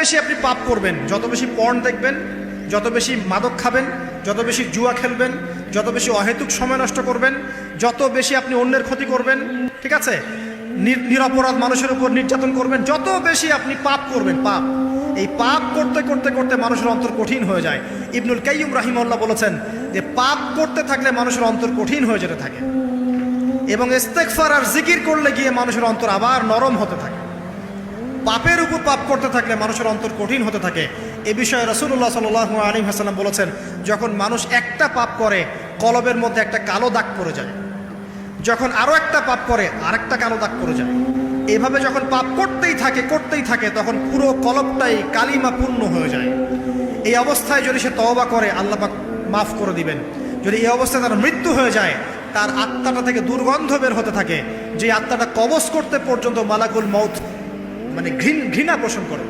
বেশি আপনি পাপ করবেন, যত বেশি পর্ন দেখবেন, যত বেশি মাদক খাবেন, যত বেশি জুয়া খেলবেন, যত বেশি অহেতুক সময় নষ্ট করবেন, যত বেশি আপনি অন্যের ক্ষতি করবেন, ঠিক আছে, নিরপরাধ মানুষের উপর নির্যাতন করবেন, যত বেশি আপনি পাপ করবেন, পাপ, এই পাপ করতে করতে করতে মানুষের অন্তর কঠিন হয়ে যায়। ইবনুল কাইয়্যিম রাহিমাহুল্লাহ বলেছেন যে পাপ করতে থাকলে মানুষের অন্তর কঠিন হয়ে যেতে থাকে, এবং ইস্তেগফার আর জিকির করলে গিয়ে মানুষের অন্তর আবার নরম হতে থাকে। পাপের উপর পাপ করতে থাকলে মানুষের অন্তর কঠিন হতে থাকে। এ বিষয়ে রাসূলুল্লাহ সাল্লাল্লাহু আলাইহি ওয়াসাল্লাম বলেছেন, যখন মানুষ একটা পাপ করে কলবের মধ্যে একটা কালো দাগ পড়ে যায়, যখন আরও একটা পাপ করে আরেকটা কালো দাগ পড়ে যায়, এভাবে যখন পাপ করতেই থাকে তখন পুরো কলবটাই কালিমা পূর্ণ হয়ে যায়। এই অবস্থায় যদি সে তওবা করে আল্লাহ পাক মাফ করে দিবেন। যদি এই অবস্থায় তার মৃত্যু হয়ে যায়, তার আত্মাটা থেকে দুর্গন্ধ বের হতে থাকে, যে আত্মাটা কবজ করতে পর্যন্ত মালাকুল মউত মানে ঘৃণা পোষণ করে।